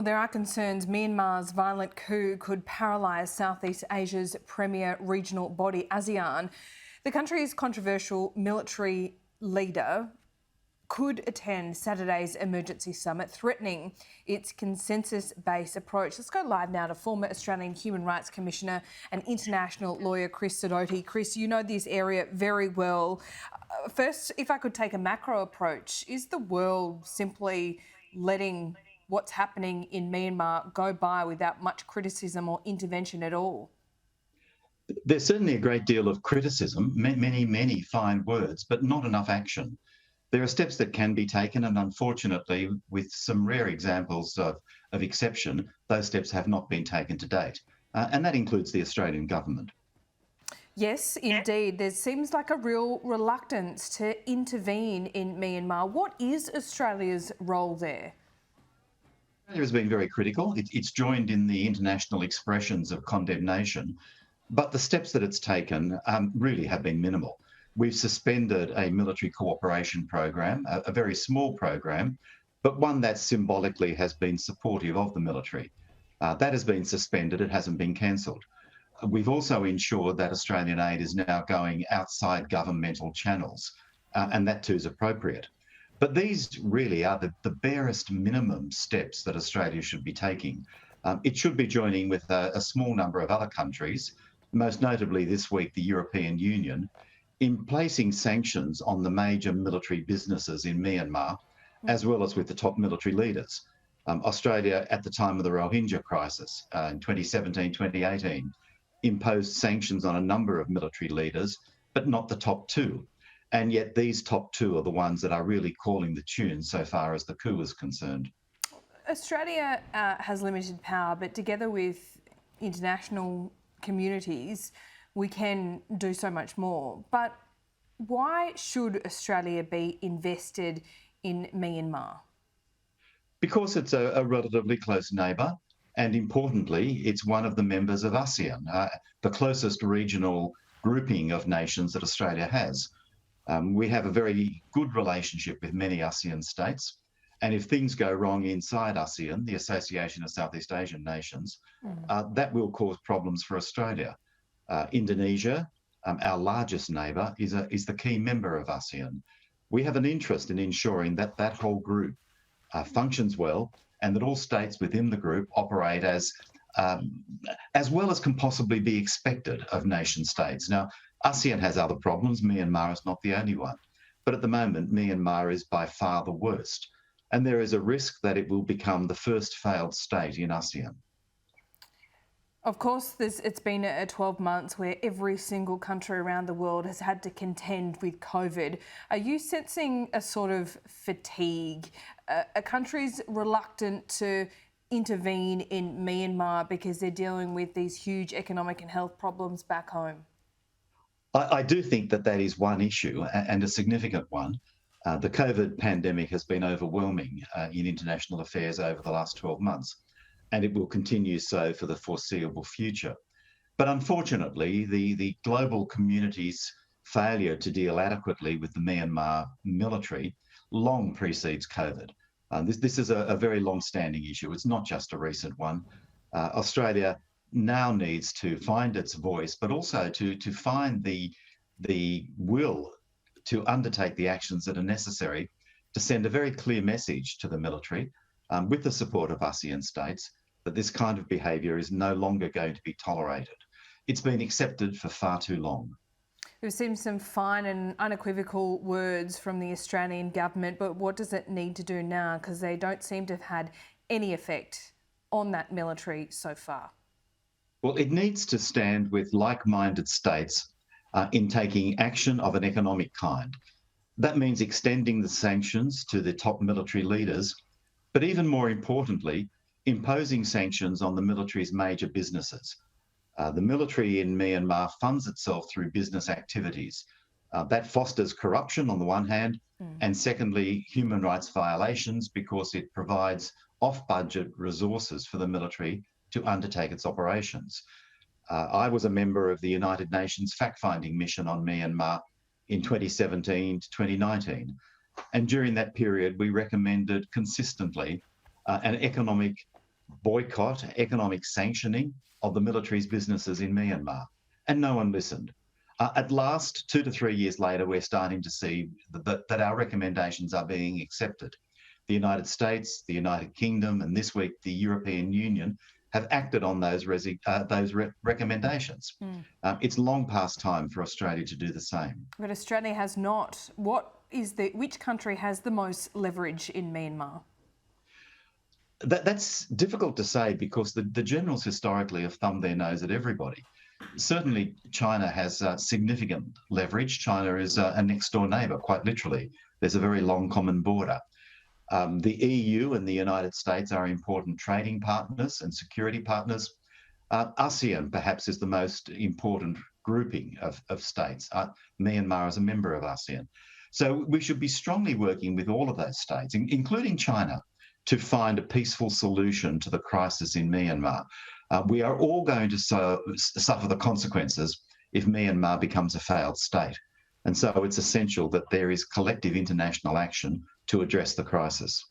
There are concerns Myanmar's violent coup could paralyse Southeast Asia's premier regional body, ASEAN. The country's controversial military leader could attend Saturday's emergency summit, threatening its consensus-based approach. Let's go live now to former Australian Human Rights Commissioner and international lawyer Chris Sidoti. Chris, you know this area very well. First, if I could take a macro approach, is the world simply letting what's happening in Myanmar go by without much criticism or intervention at all? There's certainly a great deal of criticism, many fine words, but not enough action. There are steps that can be taken, and unfortunately, with some rare examples of exception, those steps have not been taken to date. And that includes the Australian government. Yes, indeed. There seems like a real reluctance to intervene in Myanmar. What is Australia's role there? Australia has been very critical. It's joined in the international expressions of condemnation, but the steps that it's taken really have been minimal. We've suspended a military cooperation program, a very small program, but one that symbolically has been supportive of the military. That has been suspended, it hasn't been cancelled. We've also ensured that Australian aid is now going outside governmental channels, and that too is appropriate. But these really are the barest minimum steps that Australia should be taking. It should be joining with a small number of other countries, most notably this week the European Union, in placing sanctions on the major military businesses in Myanmar, as well as with the top military leaders. Australia, at the time of the Rohingya crisis in 2017, 2018, imposed sanctions on a number of military leaders, but not the top two. And yet these top two are the ones that are really calling the tune so far as the coup is concerned. Australia has limited power, but together with international communities, we can do so much more. But why should Australia be invested in Myanmar? Because it's a relatively close neighbour, and importantly, it's one of the members of ASEAN, the closest regional grouping of nations that Australia has. We have a very good relationship with many ASEAN states, and if things go wrong inside ASEAN, the Association of Southeast Asian Nations, that will cause problems for Australia. Indonesia, our largest neighbour, is the key member of ASEAN. We have an interest in ensuring that that whole group functions well, and that all states within the group operate as well as can possibly be expected of nation states. Now, ASEAN has other problems. Myanmar is not the only one. But at the moment, Myanmar is by far the worst. And there is a risk that it will become the first failed state in ASEAN. Of course, it's been 12 months where every single country around the world has had to contend with COVID. Are you sensing a sort of fatigue? Are countries reluctant to intervene in Myanmar because they're dealing with these huge economic and health problems back home? I do think that is one issue, and a significant one. The COVID pandemic has been overwhelming in international affairs over the last 12 months. And it will continue so for the foreseeable future. But unfortunately, the global community's failure to deal adequately with the Myanmar military long precedes COVID. This is a very long-standing issue. It's not just a recent one. Australia now needs to find its voice, but also to find the will to undertake the actions that are necessary to send a very clear message to the military, with the support of ASEAN states, that this kind of behaviour is no longer going to be tolerated. It's been accepted for far too long. We've seen some fine and unequivocal words from the Australian government, but what does it need to do now? Because they don't seem to have had any effect on that military so far. Well, it needs to stand with like-minded states in taking action of an economic kind. That means extending the sanctions to the top military leaders, but even more importantly, imposing sanctions on the military's major businesses. The military in Myanmar funds itself through business activities. That fosters corruption on the one hand, and secondly, human rights violations because it provides off-budget resources for the military to undertake its operations. I was a member of the United Nations fact-finding mission on Myanmar in 2017 to 2019. And during that period, we recommended consistently an economic boycott, economic sanctioning of the military's businesses in Myanmar. And no one listened. At last, 2 to 3 years later, we're starting to see that our recommendations are being accepted. The United States, the United Kingdom, and this week the European Union have acted on those recommendations. It's long past time for Australia to do the same. But Australia has not. Which country has the most leverage in Myanmar? That's difficult to say because the generals historically have thumbed their nose at everybody. Certainly, China has significant leverage. China is a next-door neighbour, quite literally. There's a very long common border. The EU and the United States are important trading partners and security partners. ASEAN perhaps is the most important grouping of states. Myanmar is a member of ASEAN. So we should be strongly working with all of those states, including China, to find a peaceful solution to the crisis in Myanmar. We are all going to suffer the consequences if Myanmar becomes a failed state. And so it's essential that there is collective international action to address the crisis.